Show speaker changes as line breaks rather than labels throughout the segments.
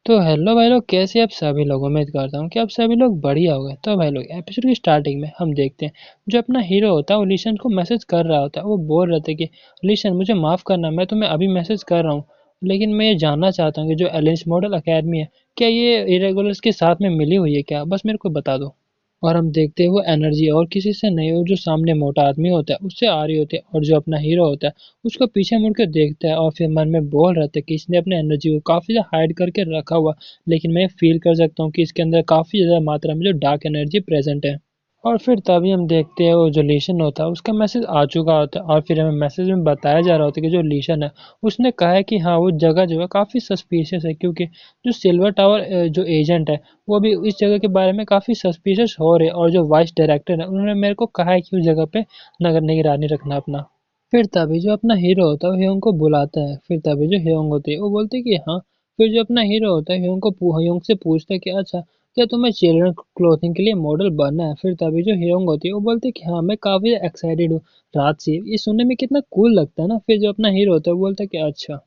तो हेलो भाई लोग, कैसे आप सभी लोग। उम्मीद करता हूँ कि आप सभी लोग बढ़िया हो गए। तो भाई लोग, एपिसोड की स्टार्टिंग में हम देखते हैं जो अपना हीरो होता है वो लिशन को मैसेज कर रहा होता है। वो बोल रहे थे कि लिशन, मुझे माफ़ करना, मैं तुम्हें अभी मैसेज कर रहा हूँ, लेकिन मैं ये जानना चाहता हूँ कि जो एलिस मॉडल अकेडमी है, क्या ये इरेगुलर्स के साथ में मिली हुई है क्या, बस मेरे को बता दो। और हम देखते हैं वो एनर्जी और किसी से नहीं, वो जो सामने मोटा आदमी होता है उससे आ रही होती है। और जो अपना हीरो होता है उसको पीछे मुड़ के देखता है और फिर मन में बोल रहा था कि इसने अपने एनर्जी को काफ़ी ज़्यादा हाइड करके रखा हुआ, लेकिन मैं फील कर सकता हूँ कि इसके अंदर काफ़ी ज़्यादा मात्रा में जो डार्क एनर्जी प्रेजेंट है। और फिर तभी हम देखते हैं वो जो लीशन होता है उसका मैसेज आ चुका होता है और फिर हमें मैसेज में बताया जा रहा होता है कि जो लीशन है उसने कहा है कि हाँ, वो जगह जो है काफ़ी सस्पिशियस है, क्योंकि जो सिल्वर टावर जो एजेंट है वो भी इस जगह के बारे में काफ़ी सस्पिशियस हो रहे हैं। और जो वाइस डायरेक्टर है उन्होंने मेरे को कहा है कि उस जगह पे नगर निगरानी रखना अपना। फिर तभी जो अपना हीरो होता है वो ह्योंग को बुलाता है। फिर तभी जो ह्योंग होती है वो बोलती है कि हाँ। फिर जो अपना हीरो होता है ह्योंग से पूछता है कि अच्छा, क्या तुम्हें चिल्ड्रन क्लोथिंग के लिए मॉडल बनना है। फिर तभी जो ह्योंग होती है वो बोलती है कि हाँ, मैं काफ़ी एक्साइटेड हूँ रात से, ये सुनने में कितना कूल लगता है ना। फिर जो अपना हीरो होता है वो बोलता है कि अच्छा।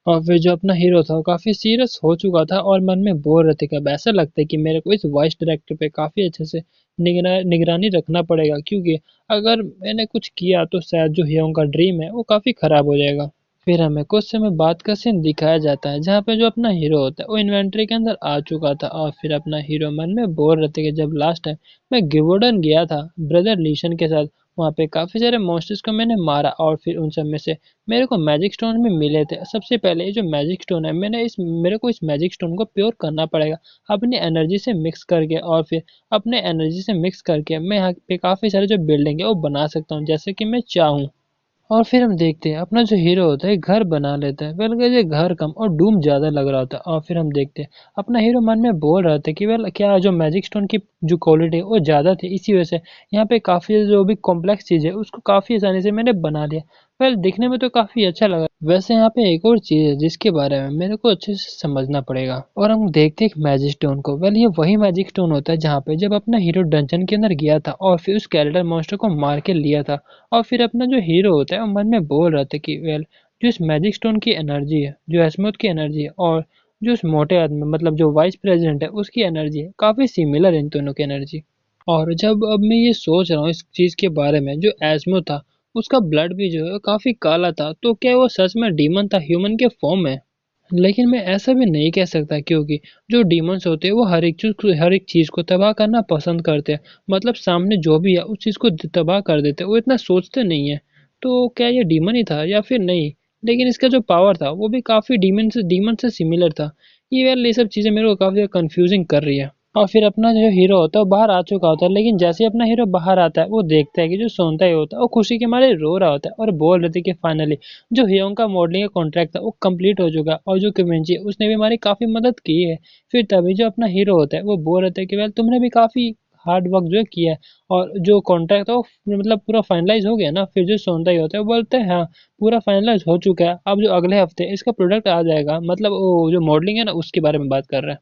और फिर जो अपना हीरो था वो काफ़ी सीरियस हो चुका था और मन में बोल रहे थे कि अब ऐसा लगता है कि मेरे को इस वॉइस डायरेक्टर पे काफ़ी अच्छे से निगरानी रखना पड़ेगा, क्योंकि अगर मैंने कुछ किया तो शायद जो हीरों का ड्रीम है वो काफ़ी ख़राब हो जाएगा। फिर हमें कुछ समय बाद का सीन दिखाया जाता है जहाँ पे जो अपना हीरो होता है वो इन्वेंट्री के अंदर आ चुका था। और फिर अपना हीरो मन में बोल रहे थे कि जब लास्ट टाइम मैं गिवोडन गया था ब्रदर लीशन के साथ, वहाँ पे काफ़ी सारे मॉन्स्टर्स को मैंने मारा और फिर उन सब में से मेरे को मैजिक स्टोन भी मिले थे। सबसे पहले ये जो मैजिक स्टोन है, मेरे को इस मैजिक स्टोन को प्योर करना पड़ेगा अपनी एनर्जी से मिक्स करके। और फिर अपने एनर्जी से मिक्स करके मैं यहाँ पे काफ़ी सारे जो बिल्डिंग है वो बना सकता हूँ जैसे कि मैं चाहूँ। और फिर हम देखते हैं अपना जो हीरो होता है घर बना लेता है। वेल ये घर कम और डूम ज़्यादा लग रहा होता है। और फिर हम देखते हैं अपना हीरो मन में बोल रहा था कि वेल क्या जो मैजिक स्टोन की जो क्वालिटी है वो ज़्यादा थी, इसी वजह से यहाँ पे काफ़ी जो भी कॉम्प्लेक्स चीज़ है उसको काफ़ी आसानी से मैंने बना लिया। वेल दिखने में तो काफ़ी अच्छा लगा। वैसे यहाँ पे एक और चीज़ है जिसके बारे में मेरे को अच्छे से समझना पड़ेगा। और हम देखते हैं मैजिक स्टोन को। वेल ये वही मैजिक स्टोन होता है जहाँ पे जब अपना हीरो डंजन के अंदर गया था और फिर उस कैरेक्टर मॉन्स्टर को मार के लिया था। और फिर अपना जो हीरो होता है वो मन में बोल रहा था कि वेल जो इस मैजिक स्टोन की एनर्जी है, जो एस्मोथ की एनर्जी है, और जो उस मोटे आदमी मतलब जो वाइस प्रेसिडेंट है उसकी एनर्जी है, काफ़ी सिमिलर है इन दोनों की एनर्जी। और जब अब मैं ये सोच रहा हूँ इस चीज़ के बारे में, जो एस्मो था उसका ब्लड भी जो है काफ़ी काला था, तो क्या वो सच में डीमन था ह्यूमन के फॉर्म में। लेकिन मैं ऐसा भी नहीं कह सकता, क्योंकि जो डीमंस होते हैं वो हर एक चीज़ को तबाह करना पसंद करते हैं। मतलब सामने जो भी है उस चीज़ को तबाह कर देते हैं, वो इतना सोचते नहीं है। तो क्या ये डीमन ही था या फिर नहीं। लेकिन इसका जो पावर था वो भी काफ़ी डीमन से सिमिलर था। ये सब चीज़ें मेरे को काफ़ी कंफ्यूजिंग कर रही है। और फिर अपना जो हीरो होता है वो बाहर आ चुका होता है, लेकिन जैसे ही अपना हीरो बाहर आता है वो देखता है कि जो सोनता ही होता है वो खुशी के मारे रो रहा होता है और बोल रहे थे कि फाइनली जो हियोंग का मॉडलिंग का कॉन्ट्रैक्ट था वो कंप्लीट हो चुका है और जो किविंची उसने भी हमारी काफ़ी मदद की है। फिर तभी जो अपना हीरो होता है वो बोल रहे थे कि वेल तुमने भी काफ़ी हार्ड वर्क जो है किया है और जो कॉन्ट्रैक्ट था वो मतलब पूरा फाइनलाइज हो गया ना। फिर जो सोनता ही होता है वो बोलते हैं हाँ, पूरा फाइनलाइज हो चुका है, अब जो अगले हफ्ते इसका प्रोडक्ट आ जाएगा, मतलब वो जो मॉडलिंग है ना उसके बारे में बात कर रहे हैं।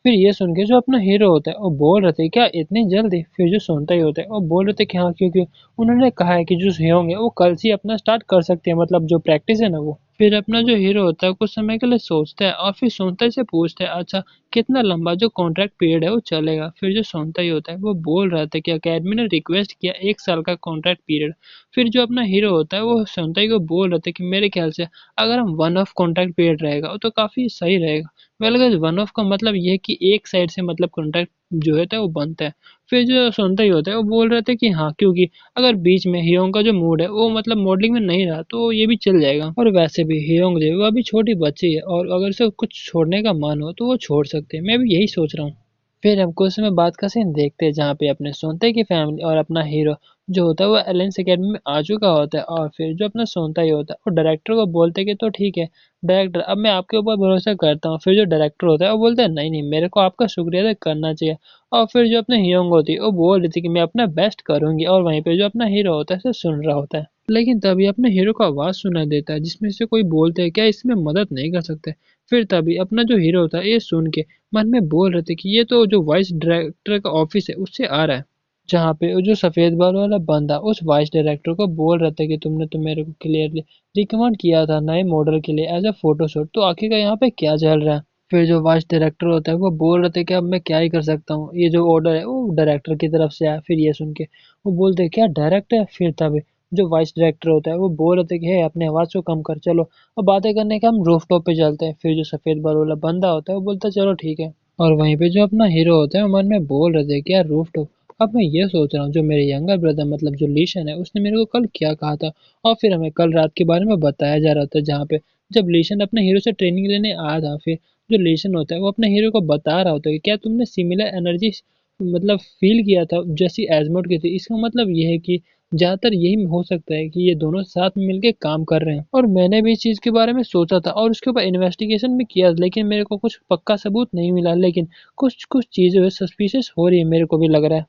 फिर ये सुन के जो अपना हीरो होता है वो बोल रहे थे क्या इतनी जल्दी। फिर जो सुनता ही होता है वो बोल रहे थे कि हाँ, क्योंकि उन्होंने कहा है कि जो होंगे वो कल से ही अपना स्टार्ट कर सकते हैं, मतलब जो प्रैक्टिस है ना वो। फिर अपना जो हीरो होता है कुछ समय के लिए सोचता है और फिर सोनता से पूछता है अच्छा, कितना लंबा जो कॉन्ट्रैक्ट पीरियड है वो चलेगा। फिर जो सोनता ही होता है वो बोल रहा था कि अकेडमी ने रिक्वेस्ट किया 1 साल का कॉन्ट्रैक्ट पीरियड। फिर जो अपना हीरो होता है वो सोनता ही को बोल रहा था कि मेरे ख्याल से अगर हम वन ऑफ कॉन्ट्रैक्ट पीरियड रहेगा तो काफ़ी सही रहेगा। वेल गाइस, वन ऑफ का मतलब ये है कि एक साइड से मतलब कॉन्ट्रैक्ट जो होता है वो बनता है। फिर जो सुनता ही होता है वो बोल रहे थे कि हाँ, क्योंकि अगर बीच में हियोंग का जो मूड है वो मतलब मॉडलिंग में नहीं रहा तो ये भी चल जाएगा। और वैसे भी हियोंग जो है वो अभी छोटी बच्ची है और अगर उसे कुछ छोड़ने का मन हो तो वो छोड़ सकते हैं, मैं भी यही सोच रहा हूँ। फिर हम कुछ समय बाद का सीन देखते हैं जहाँ पे अपने सोनते की फैमिली और अपना हीरो जो होता है वो एलेंस अकेडमी में आ चुका होता है। और फिर जो अपना सोनता ही होता है वो डायरेक्टर को बोलते हैं कि तो ठीक है डायरेक्टर, अब मैं आपके ऊपर भरोसा करता हूँ। फिर जो डायरेक्टर होता है वो बोलता है नहीं नहीं, मेरे को आपका शुक्रिया अदा करना चाहिए। और फिर जो अपने हीरोइंग होती है वो बोल रही थी कि मैं अपना बेस्ट करूंगी, और वहीं पे जो अपना हीरो होता है उसे सुन रहा होता है। लेकिन तभी अपने हीरो का आवाज़ सुनाई देता है जिसमें से कोई बोलते हैं क्या इसमें मदद नहीं कर सकते। फिर तभी अपना जो हीरो होता है ये सुन के मन में बोल रहे थे कि ये तो जो वाइस डायरेक्टर का ऑफिस है उससे आ रहा है। जहाँ पे वो जो सफ़ेद बाल वाला बंदा उस वाइस डायरेक्टर को बोल रहा था कि तुमने तो मेरे को क्लियरली रिकमेंड किया था नए मॉडल के लिए एज अ फोटोशूट, तो आखिर का यहाँ पे क्या चल रहा है। फिर जो वॉइस डायरेक्टर होता है वो बोल रहे थे कि अब मैं क्या ही कर सकता हूँ, ये जो ऑर्डर है वो डायरेक्टर की तरफ से आया। फिर ये सुन के वो बोलते हैं क्या डायरेक्ट है। फिर तभी जो वॉइस डायरेक्टर होता है वो बोल रहे थे कि हे अपने आवाज को कम कर, चलो अब बातें करने का हम रूफ टॉप पे चलते हैं। फिर जो सफेद बाल वाला बंदा होता है वो बोलता है चलो ठीक है। और वहीं पे जो अपना हीरो होता है वो मन में बोल रहे थे कि यार रूफ टॉप, अब मैं ये सोच रहा हूँ जो मेरे यंगर ब्रदर मतलब जो लीशन है उसने मेरे को कल क्या कहा था, और फिर हमें कल रात के बारे में बताया जा रहा था जहाँ पे जब लीशन अपने हीरो से ट्रेनिंग लेने आया था। फिर जो लेसन होता है वो अपने हीरो को बता रहा होता है कि क्या तुमने सिमिलर एनर्जी मतलब फील किया था जैसी एजमोड की थी। इसका मतलब ये है कि ज्यादातर यही हो सकता है कि ये दोनों साथ में मिलके काम कर रहे हैं। और मैंने भी इस चीज के बारे में सोचा था और उसके ऊपर इन्वेस्टिगेशन भी किया, लेकिन मेरे को कुछ पक्का सबूत नहीं मिला। लेकिन कुछ कुछ चीजें सस्पिशियस हो रही है, मेरे को भी लग रहा है।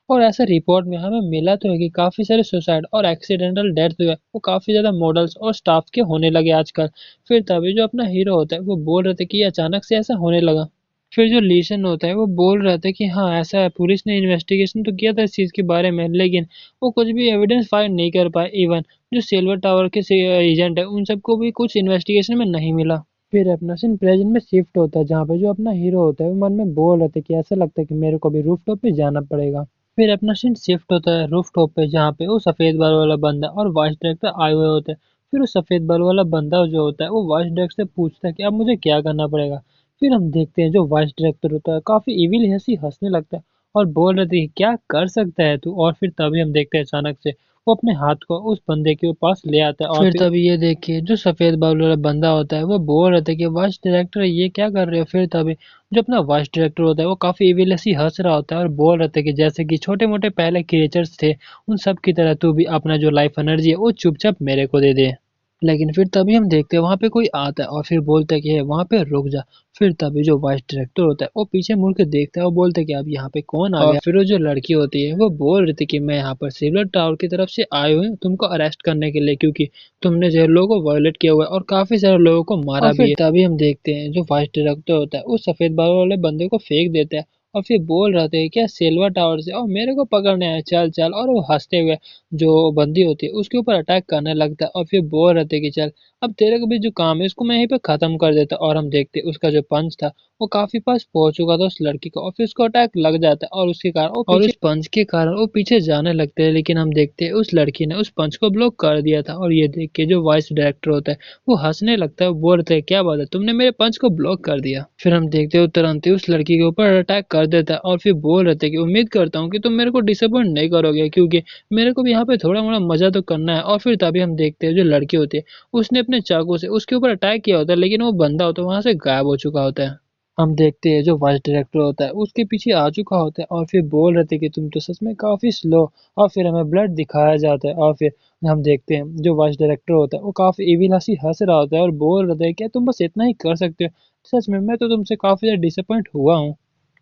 और ऐसा रिपोर्ट में हमें मिला तो है कि काफी सारे सुसाइड और एक्सीडेंटल डेथ जो है वो काफी ज्यादा मॉडल्स और स्टाफ के होने लगे आजकल। फिर तभी जो अपना हीरो होता है वो बोल रहे थे कि अचानक से ऐसा होने लगा। फिर जो लीसन होता है वो बोल रहा था कि हाँ ऐसा है, पुलिस ने इन्वेस्टिगेशन तो किया था इस चीज़ के बारे में, लेकिन वो कुछ भी एविडेंस फाइंड नहीं कर पाए। इवन जो सिल्वर टावर के एजेंट है उन सबको भी कुछ इन्वेस्टिगेशन में नहीं मिला। फिर अपना सीन प्रेजेंट में शिफ्ट होता है जहाँ पे जो अपना हीरो होता है वो मन में बोल रहे थे कि ऐसा लगता है कि मेरे को भी रूफ टॉप पे जाना पड़ेगा। फिर अपना सीन शिफ्ट होता है रूफ टॉप पे जहाँ पे वो सफेद बाल वाला बंदा और वॉइस डायरेक्टर आए हुए होते हैं। फिर वो सफेद बाल वाला बंदा जो होता है वो वॉइस डायरेक्टर से पूछता है कि अब मुझे क्या करना पड़ेगा। फिर हम देखते हैं जो वॉइस डायरेक्टर होता है काफी इविल हंसी हंसने लगता है और बोल रहे थे कि क्या कर सकता है तू। और फिर तभी हम देखते हैं अचानक से वो अपने हाथ को उस बंदे के पास ले आता है और फिर तभी ये देखिए जो सफेद बाल वाला बंदा होता है वो बोल रहे थे कि वॉइस डायरेक्टर ये क्या कर रहे हो। फिर तभी जो अपना वॉइस डायरेक्टर होता है वो काफी इविल सी हंस रहा होता है और बोल रहे थे कि जैसे कि छोटे मोटे पहले क्रिएचर्स थे उन सब की तरह तू भी अपना जो लाइफ एनर्जी है वो चुपचाप मेरे को दे दे। लेकिन फिर तभी हम देखते हैं वहां पे कोई आता है और फिर बोलता है कि वहां पे रुक जा। फिर तभी जो वाइस डायरेक्टर होता है वो पीछे मुड़ के देखता है और बोलता है कि अब यहाँ पे कौन आ गया। और फिर वो जो लड़की होती है वो बोल रही थी कि मैं यहाँ पर सिल्वर टावर की तरफ से आई हुई हूँ तुमको अरेस्ट करने के लिए, क्योंकि तुमने जो लोगों को वायलेट किया हुआ है और काफी सारे लोगों को मारा भी है। तभी हम देखते हैं जो वाइस डायरेक्टर होता है उस सफेद बाल वाले बंदे को फेंक देता है और फिर बोल रहे थे क्या सिल्वर टावर से और मेरे को पकड़ने आया, चल चल। और वो हंसते हुए जो बंदी होती है उसके ऊपर अटैक करने लगता है और फिर बोल रहे थे कि चल अब तेरे को भी जो काम है इसको मैं यहीं पे खत्म कर देता। और हम देखते उसका जो पंच था वो काफी पास पहुंच चुका था उस लड़की को और फिर उसको अटैक लग जाता है और उसके कारण वो और उस पंच के कारण वो पीछे जाने लगते हैं। लेकिन हम देखते हैं उस लड़की ने उस पंच को ब्लॉक कर दिया था और ये देख के जो वॉइस डायरेक्टर होता है वो हंसने लगता है, वो बोलते हैं क्या बात है तुमने मेरे पंच को ब्लॉक कर दिया। फिर हम देखते हो तुरंत ही उस लड़की के ऊपर अटैक कर देता है और फिर बोल रहे थे कि उम्मीद करता हूँ कि तुम मेरे को डिसअपॉइंट नहीं करोगे, क्योंकि मेरे को भी यहाँ पे थोड़ा मोड़ा मजा तो करना है। और फिर तभी हम देखते हैं जो लड़की होती है उसने अपने चाकू से उसके ऊपर अटैक किया होता है, लेकिन वो बंदा होता है वहां से गायब हो चुका होता है। हम देखते हैं जो वॉइस डायरेक्टर होता है उसके पीछे आ चुका होता है और फिर बोल रहे थे कि तुम तो सच में काफी स्लो। और फिर हमें ब्लड दिखाया जाता है और फिर हम देखते हैं जो वॉइस डायरेक्टर होता है वो काफी एविल हंसी हंस रहा होता है और बोल रहे थे क्या तुम बस इतना ही कर सकते हो, सच में मैं तो तुमसे काफी ज्यादा डिसअपॉइंट हुआ हूँ।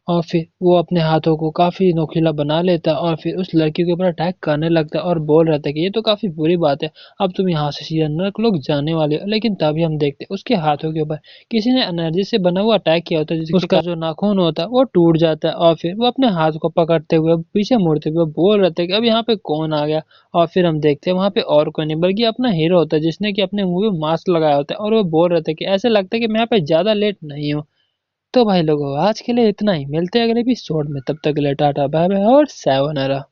और फिर वो अपने हाथों को काफी नोकीला बना लेता है और फिर उस लड़की के ऊपर अटैक करने लगता है और बोल रहा था कि ये तो काफी बुरी बात है, अब तुम यहाँ से सीधा नरक लोग जाने वाले हो। लेकिन तभी हम देखते हैं उसके हाथों के ऊपर किसी ने एनर्जी से बना हुआ अटैक किया होता है जिसका उसका जो नाखून होता है वो टूट जाता है और फिर वो अपने हाथ को पकड़ते हुए पीछे मुड़ते हुए बोल रहे थे कि अब यहाँ पे कौन आ गया। और फिर हम देखते हैं वहां पे और कोई नहीं बल्कि अपना हीरो होता है जिसने कि अपने मुंह में मास्क लगाया होता है और वो बोल रहे थे कि ऐसा लगता है कि मैं यहाँ पे ज्यादा लेट नहीं हूँ। तो भाई लोगों आज के लिए इतना ही, मिलते हैं अगले एपिसोड में, तब तक के लिए टाटा बाय बाय और सायोनारा।